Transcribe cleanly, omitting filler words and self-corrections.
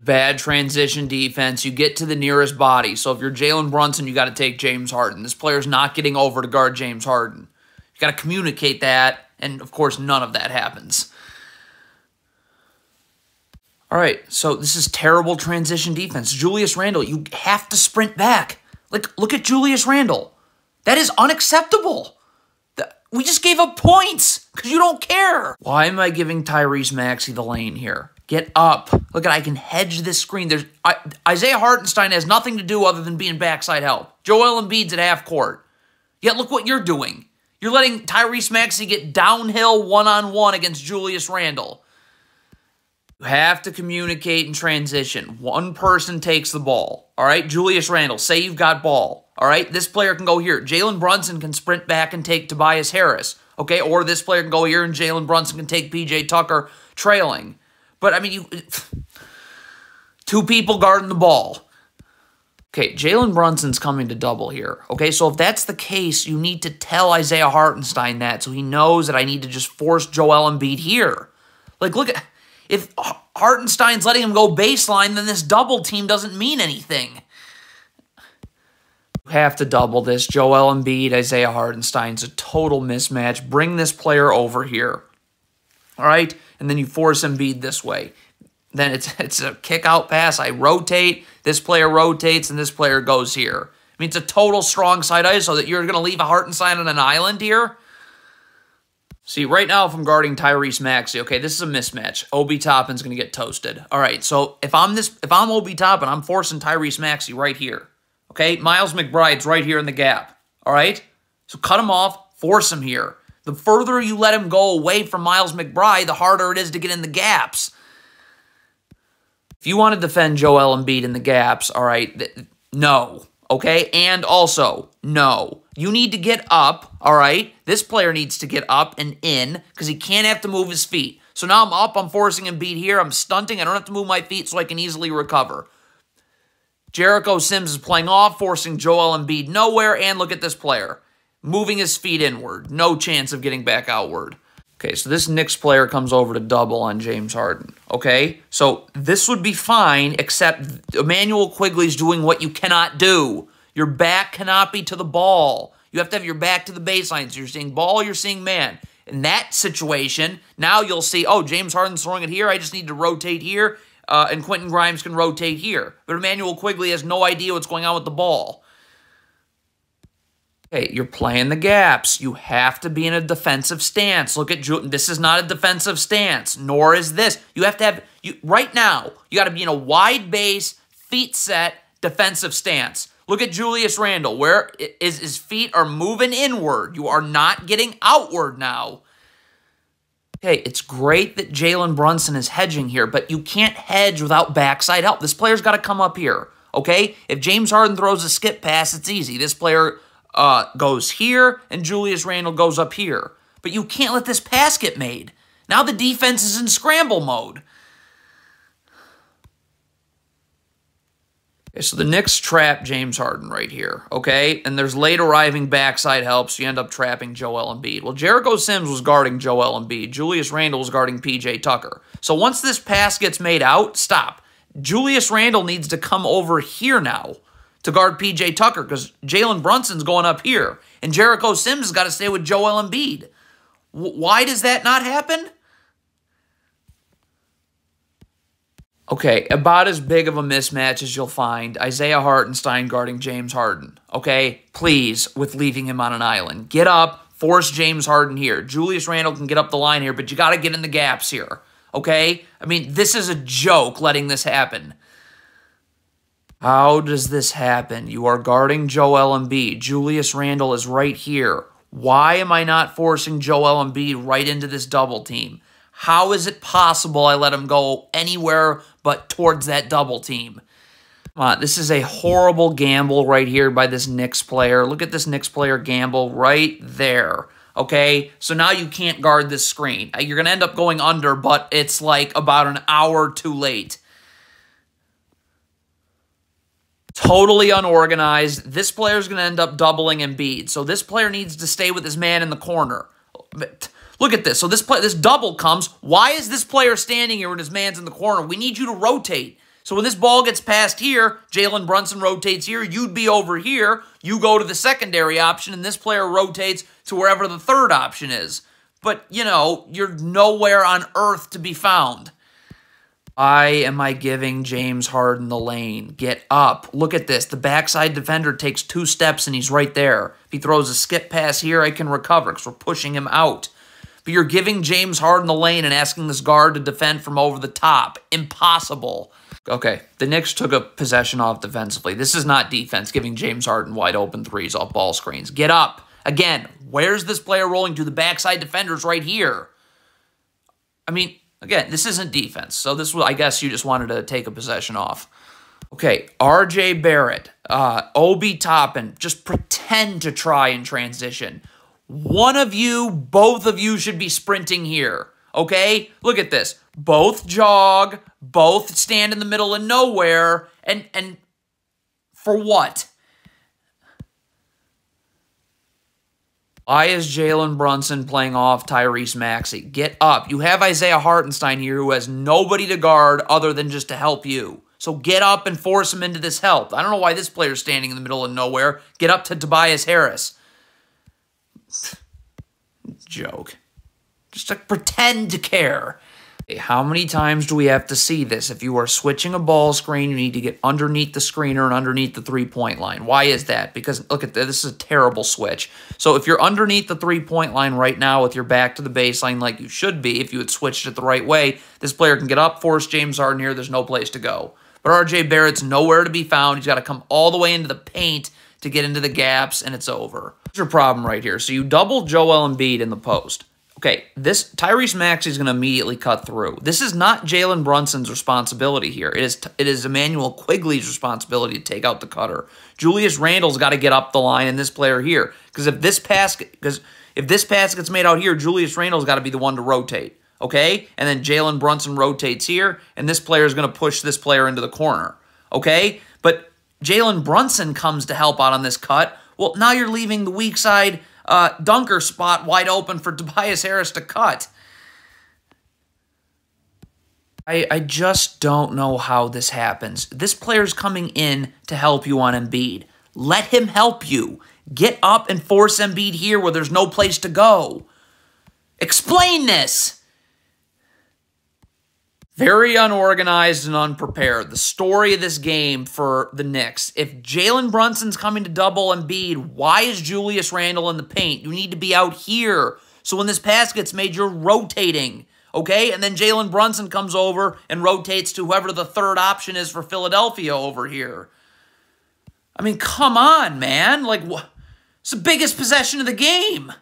Bad transition defense. You get to the nearest body. So if you're Jalen Brunson, you got to take James Harden. This player's not getting over to guard James Harden. You got to communicate that, and of course, none of that happens. All right, so this is terrible transition defense. Julius Randle, you have to sprint back. Like, look at Julius Randle. That is unacceptable. We just gave up points because you don't care. Why am I giving Tyrese Maxey the lane here? Get up. Look, I can hedge this screen. Isaiah Hartenstein has nothing to do other than being backside help. Joel Embiid's at half court. Yet look what you're doing. You're letting Tyrese Maxey get downhill one-on-one against Julius Randle. You have to communicate in transition. One person takes the ball. All right, Julius Randle, say you've got ball. All right, this player can go here. Jalen Brunson can sprint back and take Tobias Harris. Okay, or this player can go here and Jalen Brunson can take PJ Tucker trailing. But, I mean, two people guarding the ball. Okay, Jalen Brunson's coming to double here. Okay, so if that's the case, you need to tell Isaiah Hartenstein that so he knows that I need to just force Joel Embiid here. Like, look at... If Hartenstein's letting him go baseline, then this double team doesn't mean anything. You have to double this. Joel Embiid, Isaiah Hartenstein's a total mismatch. Bring this player over here. All right? And then you force Embiid this way. Then it's a kick-out pass. I rotate. This player rotates, and this player goes here. I mean, it's a total strong side ISO that you're going to leave a Hartenstein on an island here? See, right now, if I'm guarding Tyrese Maxey, okay, this is a mismatch. Obi Toppin's going to get toasted. All right, so if I'm Obi Toppin, I'm forcing Tyrese Maxey right here. Okay, Miles McBride's right here in the gap. All right, so cut him off, force him here. The further you let him go away from Miles McBride, the harder it is to get in the gaps. If you want to defend Joel Embiid in the gaps, all right, no. Okay, and also, no. You need to get up, all right? This player needs to get up and in because he can't have to move his feet. So now I'm up, I'm forcing Embiid here, I'm stunting, I don't have to move my feet so I can easily recover. Jericho Sims is playing off, forcing Joel Embiid nowhere, and look at this player. Moving his feet inward. No chance of getting back outward. Okay, so this Knicks player comes over to double on James Harden, okay? So this would be fine, except Emmanuel Quigley's doing what you cannot do. Your back cannot be to the ball. You have to have your back to the baseline. So you're seeing ball, you're seeing man. In that situation, now you'll see, oh, James Harden's throwing it here. I just need to rotate here, and Quentin Grimes can rotate here. But Emmanuel Quigley has no idea what's going on with the ball. Okay, you're playing the gaps. You have to be in a defensive stance. Look at this is not a defensive stance, nor is this. You have to have, right now, you got to be in a wide base, feet set, defensive stance. Look at Julius Randle, where his feet are moving inward. You are not getting outward now. Okay, it's great that Jalen Brunson is hedging here, but you can't hedge without backside help. This player's got to come up here, okay? If James Harden throws a skip pass, it's easy. This player goes here, and Julius Randle goes up here. But you can't let this pass get made. Now the defense is in scramble mode. Okay, so the Knicks trap James Harden right here, okay? And there's late arriving backside help, so you end up trapping Joel Embiid. Well, Jericho Sims was guarding Joel Embiid. Julius Randle was guarding PJ Tucker. So once this pass gets made out, stop. Julius Randle needs to come over here now to guard PJ Tucker because Jalen Brunson's going up here. And Jericho Sims has got to stay with Joel Embiid. Why does that not happen? Okay, about as big of a mismatch as you'll find. Isaiah Hartenstein guarding James Harden. Okay, please, with leaving him on an island. Get up, force James Harden here. Julius Randle can get up the line here, but you got to get in the gaps here. Okay? I mean, this is a joke letting this happen. How does this happen? You are guarding Joel Embiid. Julius Randle is right here. Why am I not forcing Joel Embiid right into this double team? How is it possible I let him go anywhere but towards that double team? Come on, this is a horrible gamble right here by this Knicks player. Look at this Knicks player gamble right there. Okay, so now you can't guard this screen. You're going to end up going under, but it's like about an hour too late. Totally unorganized. This player's going to end up doubling Embiid. So this player needs to stay with his man in the corner. Look at this. So this double comes. Why is this player standing here when his man's in the corner? We need you to rotate. So when this ball gets passed here, Jalen Brunson rotates here, you'd be over here, you go to the secondary option, and this player rotates to wherever the third option is. But, you know, you're nowhere on earth to be found. Why am I giving James Harden the lane? Get up. Look at this. The backside defender takes 2 steps, and he's right there. If he throws a skip pass here, I can recover because we're pushing him out. But you're giving James Harden the lane and asking this guard to defend from over the top. Impossible. Okay, the Knicks took a possession off defensively. This is not defense, giving James Harden wide open threes off ball screens. Get up. Again, where's this player rolling to? The backside defender's right here. I mean, again, this isn't defense. So this was, I guess you just wanted to take a possession off. Okay, RJ Barrett, Obi Toppin, just pretend to try and transition. One of you, both of you should be sprinting here. Okay? Look at this. Both jog, both stand in the middle of nowhere, and for what? Why is Jalen Brunson playing off Tyrese Maxey? Get up. You have Isaiah Hartenstein here who has nobody to guard other than just to help you. So get up and force him into this help. I don't know why this player's standing in the middle of nowhere. Get up to Tobias Harris. Joke. Just to pretend to care. How many times do we have to see this? If you are switching a ball screen, you need to get underneath the screener and underneath the three-point line. Why is that? Because, look at this. This is a terrible switch. So if you're underneath the three-point line right now with your back to the baseline like you should be, if you had switched it the right way, this player can get up, force James Harden here. There's no place to go. But RJ Barrett's nowhere to be found. He's got to come all the way into the paint to get into the gaps, and it's over. Here's your problem right here. So you double Joel Embiid in the post. Okay, this Tyrese Maxey is going to immediately cut through. This is not Jalen Brunson's responsibility here. It is Emmanuel Quigley's responsibility to take out the cutter. Julius Randle's got to get up the line, and this player here, because if this pass gets made out here, Julius Randle's got to be the one to rotate. Okay, and then Jalen Brunson rotates here, and this player is going to push this player into the corner. Okay, but Jalen Brunson comes to help out on this cut. Well, now you're leaving the weak side dunker spot wide open for Tobias Harris to cut. I just don't know how this happens. This player's coming in to help you on Embiid. Let him help you. Get up and force Embiid here where there's no place to go. Explain this. Very unorganized and unprepared. The story of this game for the Knicks. If Jalen Brunson's coming to double Embiid, why is Julius Randle in the paint? You need to be out here. So when this pass gets made, you're rotating. Okay? And then Jalen Brunson comes over and rotates to whoever the third option is for Philadelphia over here. I mean, come on, man. Like, what? It's the biggest possession of the game.